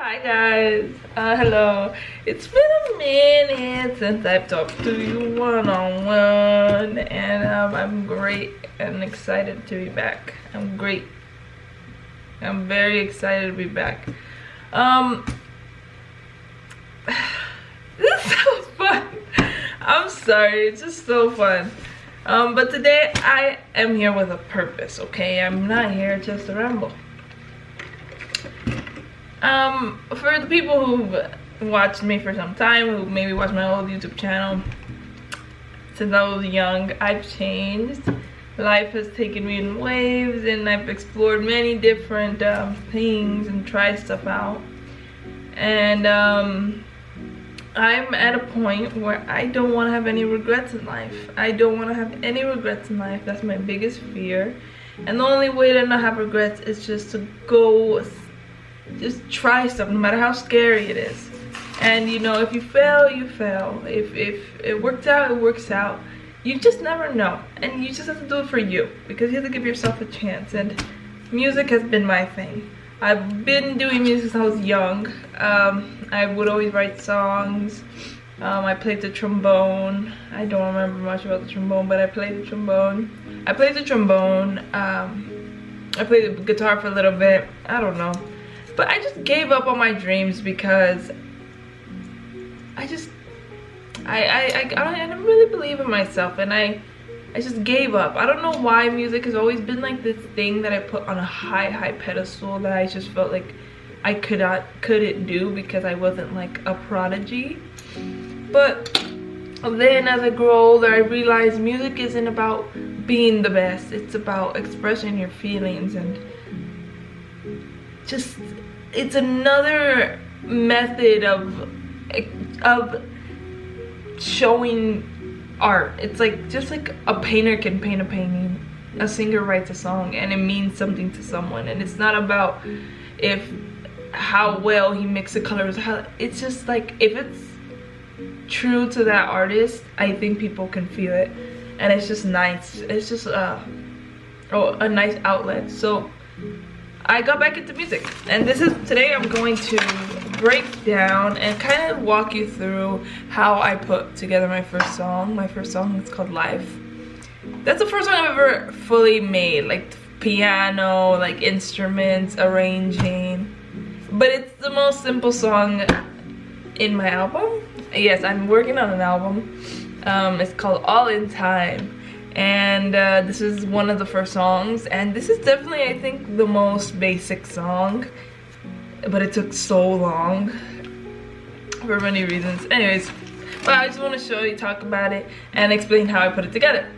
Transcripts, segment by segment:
Hi guys, hello. It's been a minute since I've talked to you one-on-one, and I'm great and excited to be back. I'm very excited to be back. This is so fun. I'm sorry, it's just so fun. But today I am here with a purpose, okay? I'm not here just to ramble. For the people who've watched me for some time, who maybe watched my old YouTube channel, since I was young, I've changed. Life has taken me in waves, and I've explored many different things and tried stuff out. And I'm at a point where I don't want to have any regrets in life. I don't want to have any regrets in life. That's my biggest fear. And the only way to not have regrets is just to go, just try stuff, no matter how scary it is. And you know, if you fail, you fail. If it works out, it works out. You just never know, and you just have to do it for you, because you have to give yourself a chance. And music has been my thing. I've been doing music since I was young. I would always write songs. I played the trombone. I don't remember much about the trombone, but I played the trombone. I played the guitar for a little bit. I don't know. But I just gave up on my dreams because I don't really believe in myself, and I just gave up. I don't know why music has always been like this thing that I put on a high pedestal that I just felt like I couldn't do because I wasn't like a prodigy. But then as I grow older, I realized music isn't about being the best. It's about expressing your feelings, and just it's another method of showing art. It's like just like a painter can paint a painting, a singer writes a song, and it means something to someone. And it's not about how well he mixes the colors. It's just like, if it's true to that artist, I think people can feel it, and it's just nice. It's just a nice outlet. So I got back into music, and today I'm going to break down and kind of walk you through how I put together my first song. My first song is called Life. That's the first song I've ever fully made, like piano, like instruments, arranging. But it's the most simple song in my album. Yes, I'm working on an album. It's called All in Time. And this is one of the first songs, and this is definitely, I think, the most basic song, but it took so long for many reasons. Anyways, but I just want to talk about it and explain how I put it together,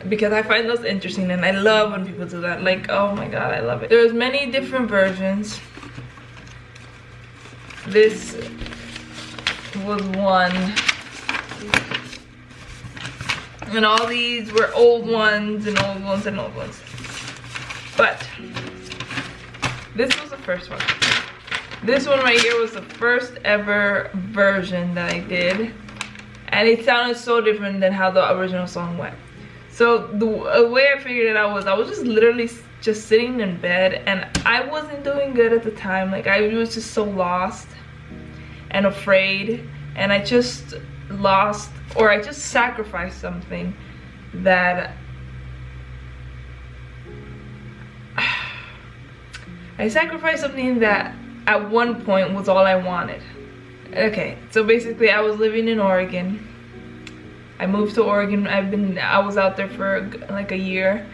because I find those interesting, and I love when people do that. Like, oh my god, I love it. There's many different versions. This was one. And all these were old ones and old ones and old ones. But this was the first one. This one right here was the first ever version that I did. And it sounded so different than how the original song went. So the way I figured it out was, I was just literally just sitting in bed, and I wasn't doing good at the time. Like, I was just so lost and afraid, and I just lost, or I just sacrificed something that at one point was all I wanted. Okay, so basically I was living in Oregon. I moved to Oregon. I was out there for like a year.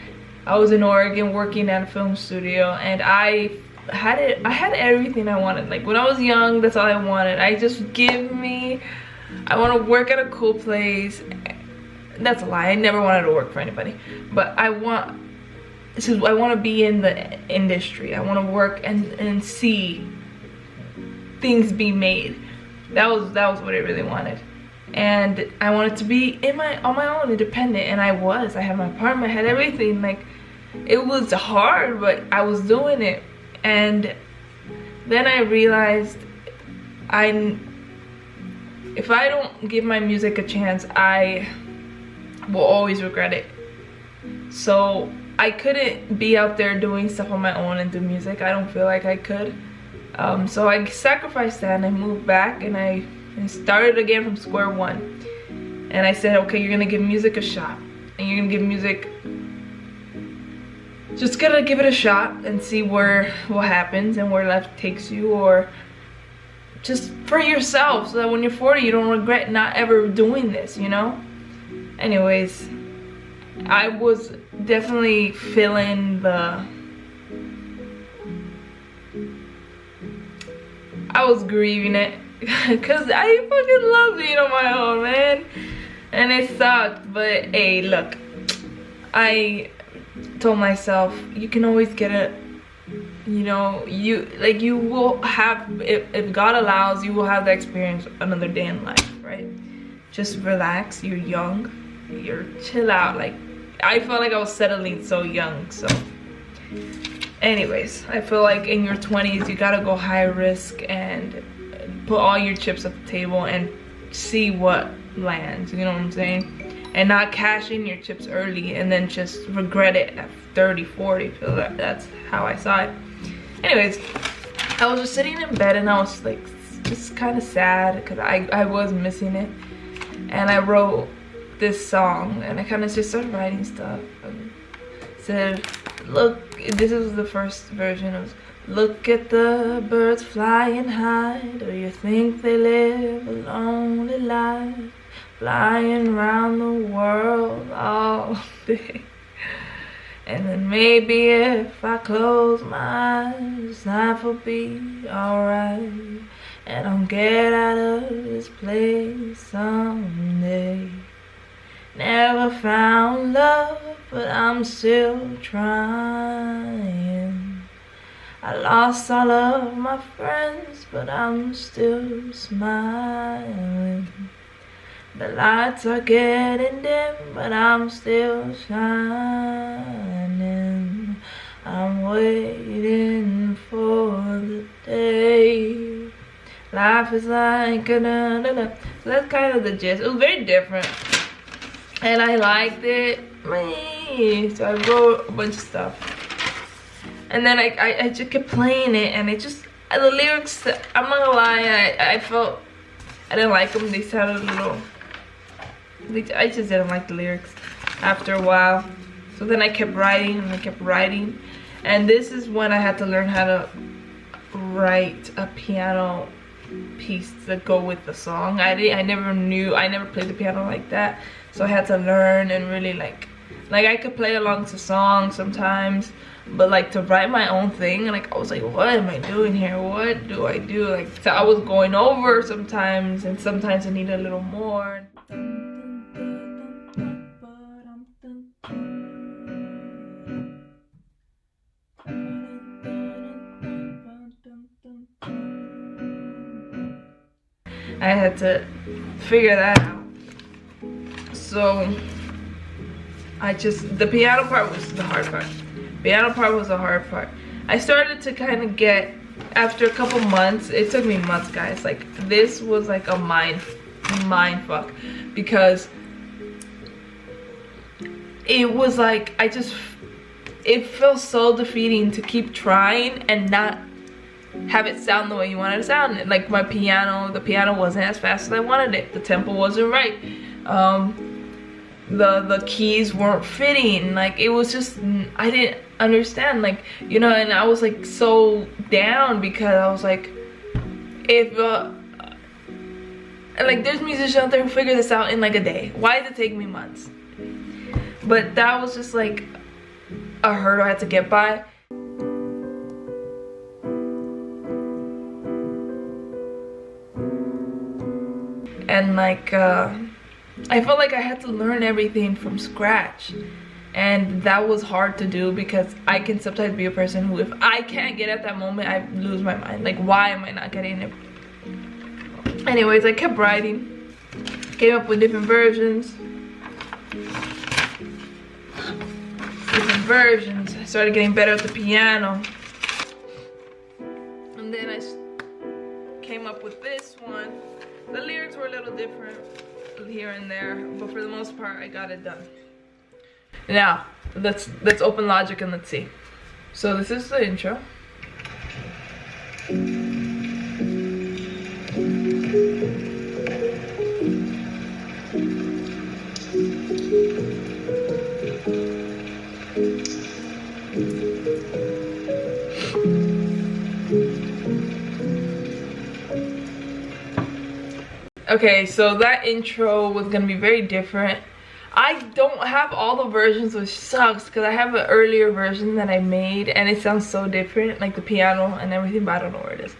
I was in Oregon working at a film studio, and I had everything I wanted. Like, when I was young, that's all I wanted. I want to work at a cool place. That's a lie. I never wanted to work for anybody. But I want to be in the industry. I want to work and see things be made. That was what I really wanted. And I wanted to be on my own, independent. And I was. I had my apartment, I had everything. Like, it was hard, but I was doing it. And then I realized if I don't give my music a chance, I will always regret it. So I couldn't be out there doing stuff on my own and do music. I don't feel like I could. So I sacrificed that and I moved back and I started again from square one. And I said, okay, you're gonna give music a shot. And you're gonna give music, just gonna give it a shot and see what happens and where life takes you, or just for yourself, so that when you're 40 you don't regret not ever doing this, you know? Anyways, I was definitely feeling I was grieving it because I fucking love being on my own, man. And it sucked, but hey, look, I told myself, you can always get it, you know, you will have, if God allows, you will have the experience another day in life, right? Just relax, you're young, you're chill out. Like, I felt like I was settling so young. So anyways, I feel like in your 20s you gotta go high risk and put all your chips at the table and see what lands, you know what I'm saying? And not cash in your chips early and then just regret it at 30, 40. So that's how I saw it. Anyways, I was just sitting in bed and I was like just kind of sad because I was missing it. And I wrote this song and I kind of just started writing stuff and said, look, this is the first version of, look at the birds flying high, do you think they live a lonely life, flying around the world all day? And then maybe if I close my eyes, life will be alright, and I'll get out of this place someday. Never found love, but I'm still trying. I lost all of my friends, but I'm still smiling. The lights are getting dim, but I'm still shining. I'm waiting for the day. Life is like a da-da-da. So that's kind of the gist. It was very different, and I liked it. So I wrote a bunch of stuff, and then I just kept playing it, and it just, the lyrics, I'm not gonna lie, I felt I didn't like them. They sounded a little, I just didn't like the lyrics after a while. So then I kept writing and I kept writing, and this is when I had to learn how to write a piano piece to go with the song. I never played the piano like that, so I had to learn and really like I could play along to songs sometimes, but like to write my own thing, like I was like, what am I doing here? What do I do? Like, so I was going over sometimes, and sometimes I needed a little more. I had to figure that out. So the piano part was the hard part. Piano part was the hard part. I started to kind of get, after a couple months, it took me months, guys. Like, this was like a mind fuck, because it was like, it felt so defeating to keep trying and not have it sound the way you wanted it to sound. Like the piano wasn't as fast as I wanted it. The tempo wasn't right. The keys weren't fitting. Like, it was just, I didn't understand, like, you know. And I was like so down because I was like, if like, there's musicians out there who figure this out in like a day. Why did it take me months? But that was just like a hurdle I had to get by. And like I felt like I had to learn everything from scratch, and that was hard to do because I can sometimes be a person who, if I can't get at that moment, I lose my mind. Like, why am I not getting it? Anyways, I kept writing, came up with different versions. I started getting better at the piano, and then I came up with this one. The lyrics were a little different here and there, but for the most part I got it done. Now let's open Logic and let's see. So this is the intro. Okay, so that intro was gonna be very different. I don't have all the versions, which sucks because I have an earlier version that I made and it sounds so different, like the piano and everything, but I don't know where it is.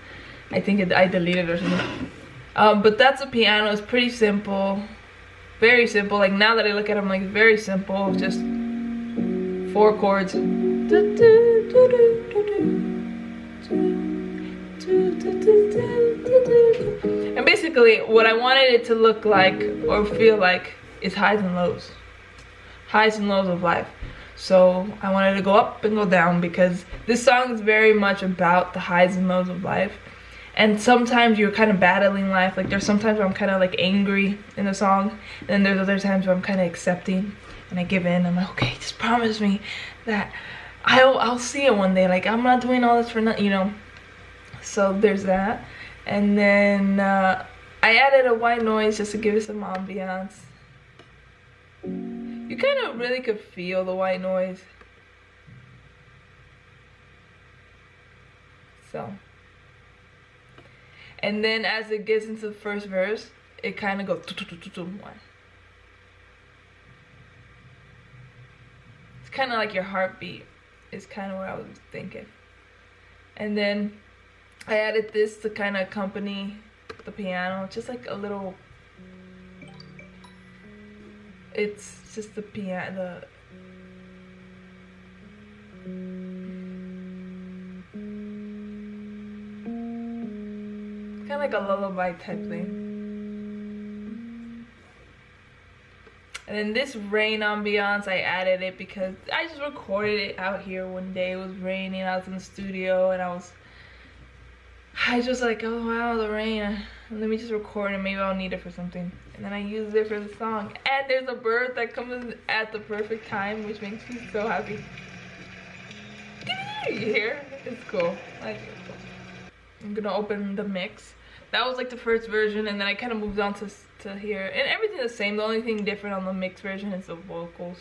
I think I deleted it or something. But that's a piano. It's pretty simple, very simple. Like now that I look at it, I'm like very simple, just 4 chords. And basically what I wanted it to look like or feel like is highs and lows of life. So I wanted to go up and go down because this song is very much about the highs and lows of life. And sometimes you're kind of battling life. Like there's sometimes where I'm kind of like angry in the song, and then there's other times where I'm kind of accepting and I give in. I'm like, okay, just promise me that I'll see it one day. Like I'm not doing all this for nothing, you know. So there's that. And then I added a white noise just to give it some ambiance. You kind of really could feel the white noise. So. And then as it gets into the first verse, it kind of goes one. It's kind of like your heartbeat is kind of what I was thinking. And then I added this to kind of accompany the piano, just like a little, it's just the piano, kind of like a lullaby type thing. And then this rain ambiance, I added it because I just recorded it out here one day. It was raining, I was in the studio, and I was just like, oh wow, the rain, let me just record it, maybe I'll need it for something. And then I used it for the song. And there's a bird that comes in at the perfect time, which makes me so happy. You hear? It's cool. I think it's cool. I'm gonna open the mix. That was like the first version, and then I kind of moved on to here. And everything's the same. The only thing different on the mix version is the vocals.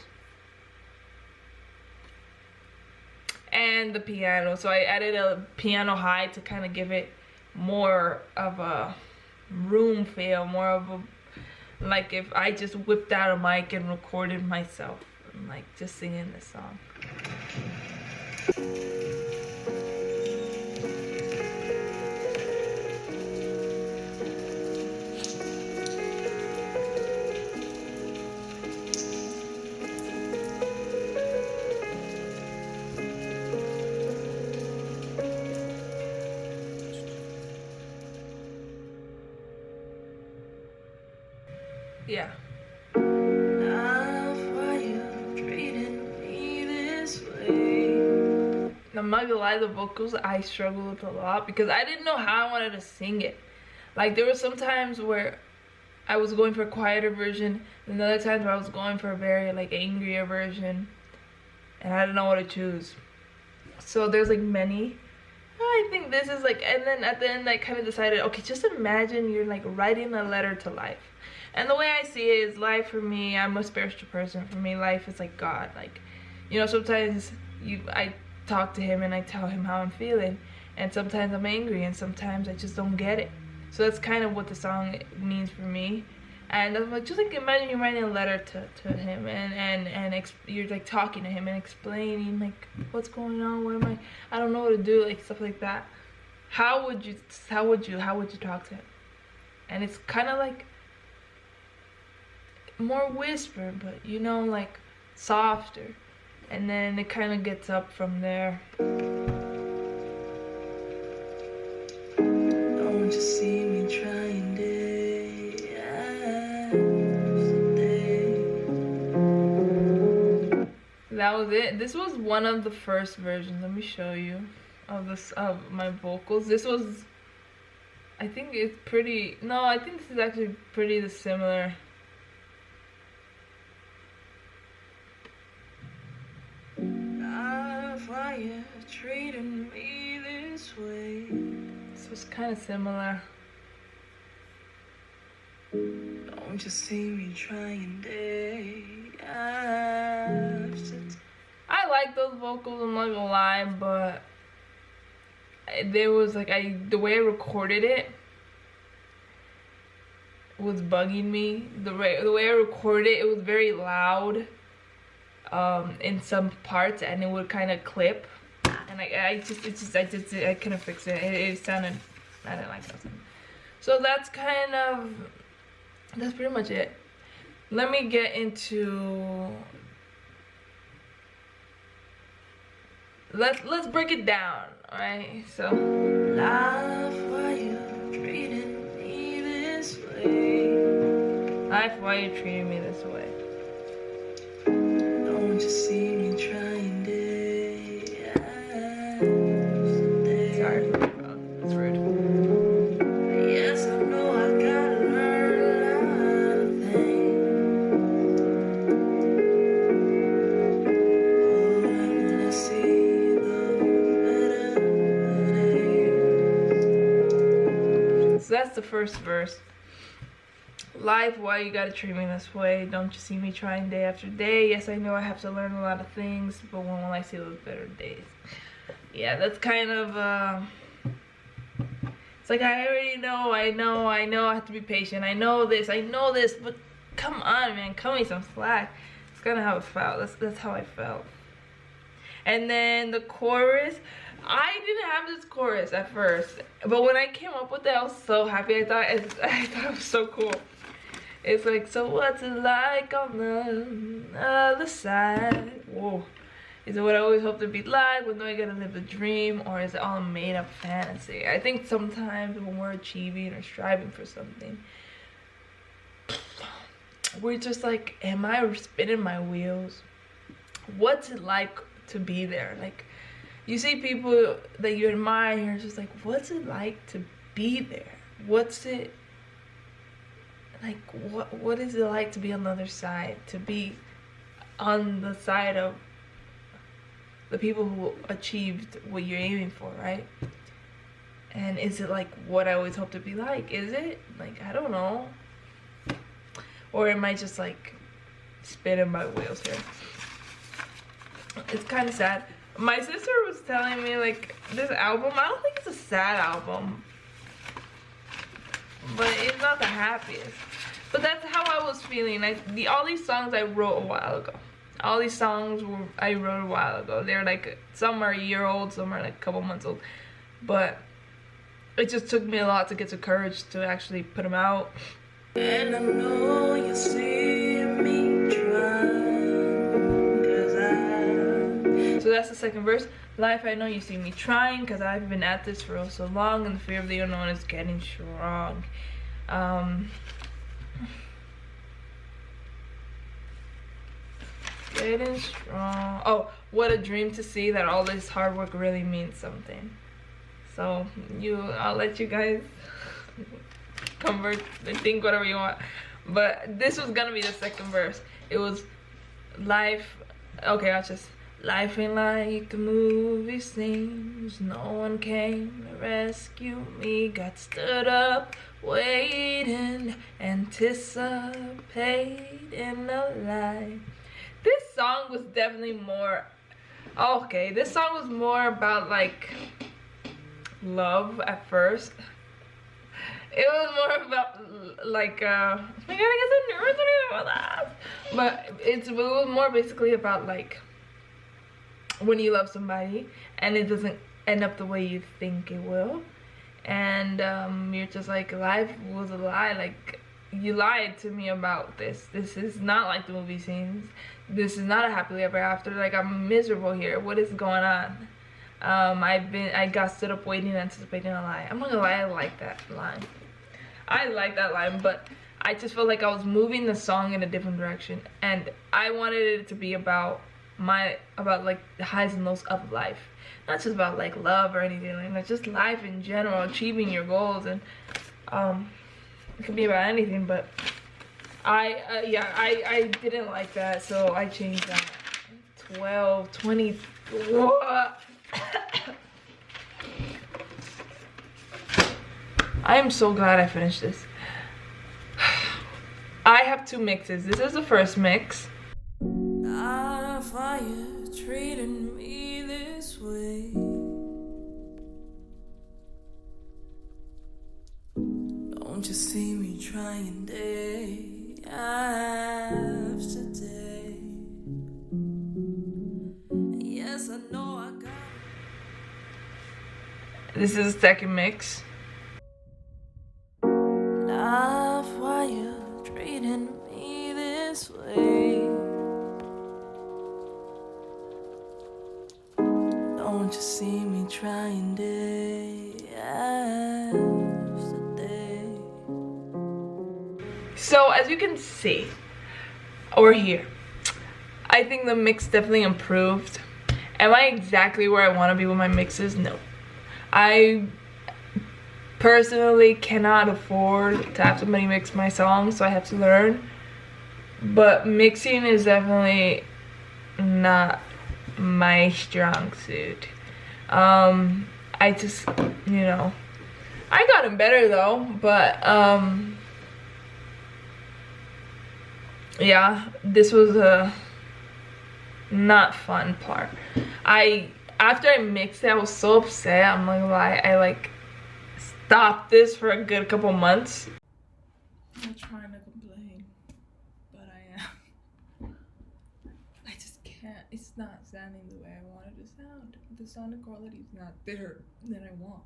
And the piano. So I added a piano high to kind of give it more of a room feel, more of a, like if I just whipped out a mic and recorded myself and like just singing this song. Yeah. I'm not gonna lie, the vocals I struggled with a lot because I didn't know how I wanted to sing it. Like there were some times where I was going for a quieter version, and other times where I was going for a very like angrier version, and I didn't know what to choose. So there's like many. I think this is like, and then at the end I kind of decided, okay, just imagine you're like writing a letter to life. And the way I see it is, life for me, I'm a spiritual person. For me, life is like God. Like, you know, sometimes I talk to him and I tell him how I'm feeling, and sometimes I'm angry and sometimes I just don't get it. So that's kind of what the song means for me. And I'm like, just like imagine you're writing a letter to him, and you're like talking to him and explaining like what's going on, what am I don't know what to do, like stuff like that. How would you talk to him? And it's kind of like more whisper, but you know, like softer, and then it kind of gets up from there. Don't you see me trying day after day? That was it. This was one of the first versions. Let me show you of my vocals. This was, I think it's pretty, no, I think this is actually pretty similar. Why you treating me this way? This was kind of similar. Don't you see me trying day after day? I like those vocals, I'm not gonna lie, but there was like the way I recorded it was bugging me. The way I recorded it, it was very loud in some parts, and it would kind of clip, and I couldn't fix it. It sounded, I didn't like that. So that's pretty much it. Let me get into, let's break it down. All right, so life, why you treating me this way? Life, why you treating me this way? Don't you see me trying day after day? Sorry, that's rude. Yes, I know I gotta learn a lot of things. Oh, I wanna see those better days. So that's the first verse. Life, why you gotta treat me this way? Don't you see me trying day after day? Yes, I know I have to learn a lot of things, but when will I see those better days? Yeah, that's kind of, it's like I already know, I know I have to be patient. I know this, but come on, man, cut me some slack. It's kind of how it felt. That's how I felt. And then the chorus, I didn't have this chorus at first, but when I came up with it, I was so happy. I thought it was so cool. It's like, so what's it like on the other side? Whoa. Is it what I always hope to be like? When do I gotta live the dream? Or is it all a made up fantasy? I think sometimes when we're achieving or striving for something, we're just like, am I spinning my wheels? What's it like to be there? Like, you see people that you admire, and you're just like, what's it like to be there? What's it like, what is it like to be on the other side, to be on the side of the people who achieved what you're aiming for, right? And is it like what I always hope to be like? Is it? Like, I don't know. Or am I just like spinning my wheels here? It's kind of sad. My sister was telling me, like, this album, I don't think it's a sad album, but it's not the happiest. But that's how I was feeling. All these songs I wrote a while ago. All these songs I wrote a while ago. They're like, some are a year old, some are like a couple months old. But it just took me a lot to get the courage to actually put them out. And I know you see me trying, 'cause so that's the second verse. Life, I know you see me trying, 'cause I've been at this for so long, and the fear of the unknown is getting strong. Getting strong. Oh, what a dream to see that all this hard work really means something. So I'll let you guys convert and think whatever you want. But this was gonna be the second verse. It was life. Okay, I'll just. Life ain't like the movie scenes. No one came to rescue me. Got stood up, waiting, anticipating a lie. This song was definitely more, okay, this song was more about like love at first. It was more about like, oh my god, I get so nervous when I talk about that. But it was more basically about like when you love somebody and it doesn't end up the way you think it will. And you're just like, life was a lie, like you lied to me about this. This is not like the movie scenes. This is not a happily ever after. Like, I'm miserable here. What is going on? I got stood up waiting, anticipating a lie. I'm not gonna lie, I like that line. I like that line, but I just felt like I was moving the song in a different direction, and I wanted it to be about like the highs and lows of life, not just about like love or anything like that, just life in general, achieving your goals, and it could be about anything. But I didn't like that, so I changed that. 12, 20. What? I am so glad I finished this. I have two mixes. This is the first mix. Why you treating me this way? Don't you see me trying day after day? Yes, I know I got. This is the second mix. Love, why you treating me this way? Don't you see me trying day after day? So as you can see or hear, I think the mix definitely improved. Am I exactly where I want to be with my mixes? No. I personally cannot afford to have somebody mix my songs, so I have to learn. But mixing is definitely not my strong suit. I just, you know, I gotten better though, but yeah, this was a not fun part. After I mixed it, I was so upset. I'm not gonna lie, I like stopped this for a good couple months. I'm not trying to complain, but I am. I just can't. It's not sounding the way I want it to sound. The sonic quality is not there that I want.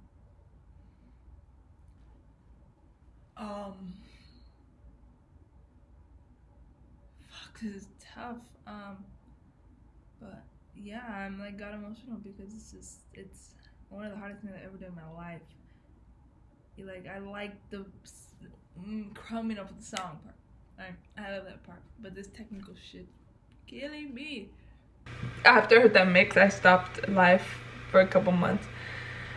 Fuck, this is tough. But yeah, I'm like got emotional because it's one of the hardest things I ever did in my life. I like the crumbing of the song part. I love that part, but this technical shit killing me. After that mix, I stopped live for a couple months,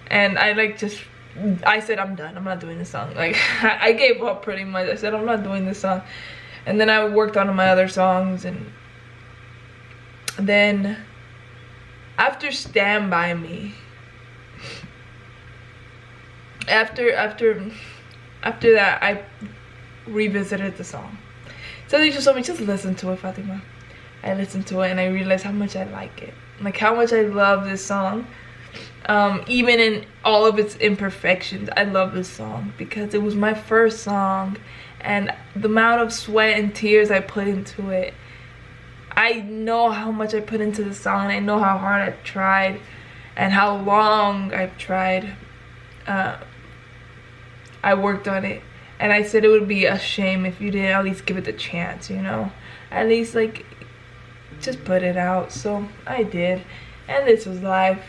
and I said I'm done. I'm not doing this song. Like I gave up pretty much. I said I'm not doing this song, and then I worked on my other songs, and then after Stand By Me, after that, I revisited the song. So they just told me, just listen to it, Fatima. I listened to it and I realized how much I like it, like how much I love this song. Even in all of its imperfections, I love this song because it was my first song, and the amount of sweat and tears I put into it. I know how much I put into the song, and I know how hard I've tried and how long I've tried. I worked on it, and I said it would be a shame if you didn't at least give it the chance, you know, at least like just put it out. So I did, and this was live.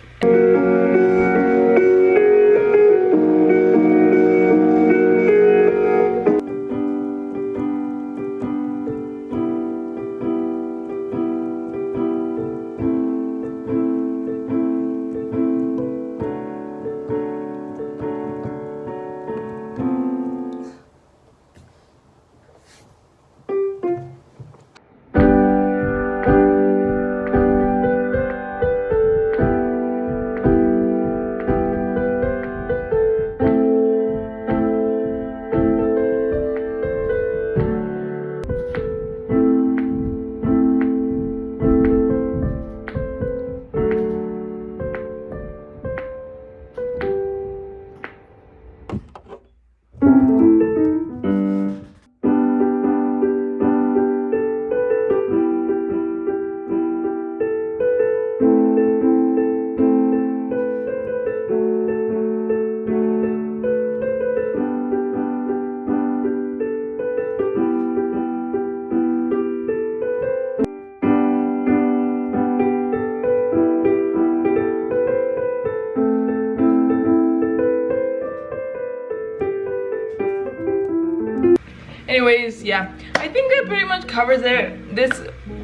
Anyways, yeah, I think that pretty much covers it. This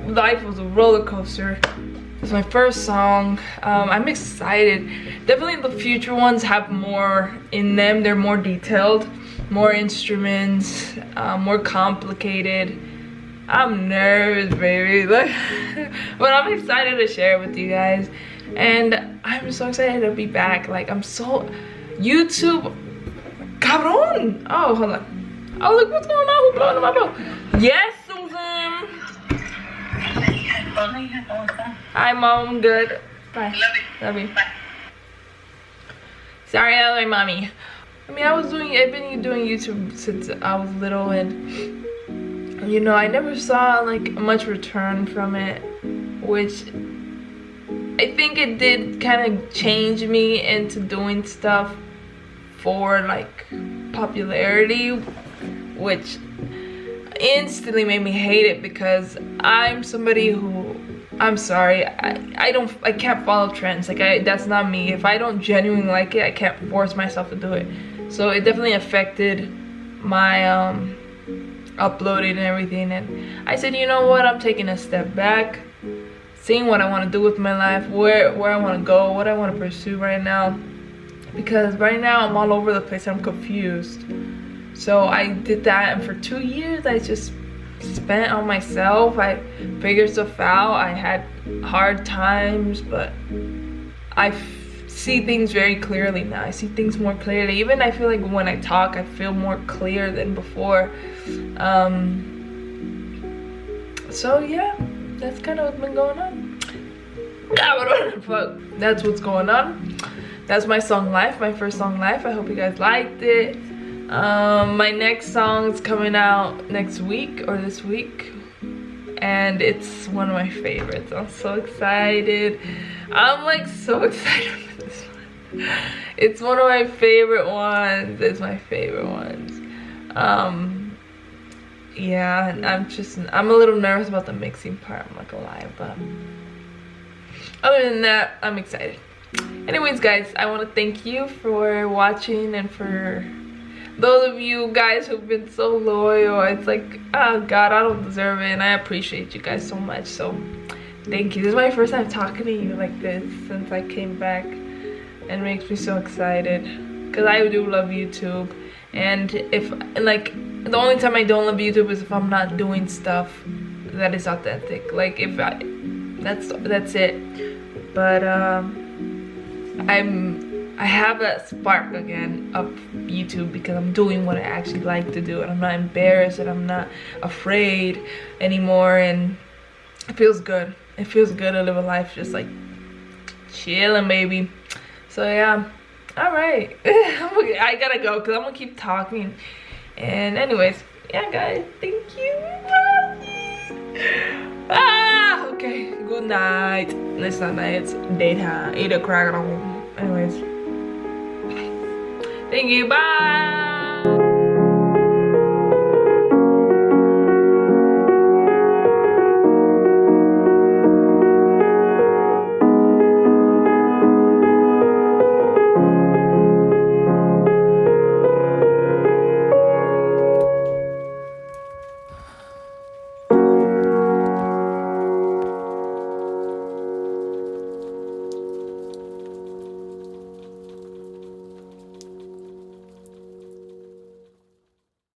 life was a roller coaster. It's my first song. I'm excited. Definitely the future ones have more in them. They're more detailed, more instruments, more complicated. I'm nervous, baby. But I'm excited to share it with you guys. And I'm so excited to be back. Like, I'm so... YouTube... Cabron! Oh, hold on. Oh, look, what's going on? Who's blowing my phone? Yes, Susan! Hi, Mom. I'm good. Bye. Love you. Sorry, I love my mommy. I mean, I've been doing YouTube since I was little, and you know, I never saw like much return from it, which I think it did kind of change me into doing stuff for like popularity, which instantly made me hate it because I'm somebody who, I'm sorry, I can't follow trends. Like, that's not me. If I don't genuinely like it, I can't force myself to do it. So it definitely affected my uploading and everything, and I said, you know what, I'm taking a step back, seeing what I want to do with my life, where I want to go, what I want to pursue right now, because right now I'm all over the place. I'm confused. So I did that, and for 2 years I just spent on myself. I figured stuff out. I had hard times, but I see things very clearly now. I see things more clearly. Even I feel like when I talk, I feel more clear than before. So yeah, that's kind of what's been going on. What the fuck? That's what's going on. That's my song Life, my first song Life. I hope you guys liked it. My next song's coming out next week or this week, and it's one of my favorites. I'm so excited. I'm like so excited for this one. It's one of my favorite ones. It's my favorite ones. Yeah, and I'm a little nervous about the mixing part, I'm not gonna lie, but other than that, I'm excited. Anyways, guys, I want to thank you for watching, and for those of you guys who've been so loyal. It's like, oh god, I don't deserve it, and I appreciate you guys so much. So thank you. This is my first time talking to you like this since I came back, and it makes me so excited because I do love YouTube. And if, like, the only time I don't love YouTube is if I'm not doing stuff that is authentic. Like, if that's it. But I have that spark again of YouTube because I'm doing what I actually like to do, and I'm not embarrassed, and I'm not afraid anymore, and it feels good. It feels good to live a life just like chilling, baby. So yeah, all right. I gotta go because I'm gonna keep talking. And anyways, yeah, guys, thank you. Okay, good night. It's not night, it's daytime. 8 o'clock. Anyways, thank you, bye.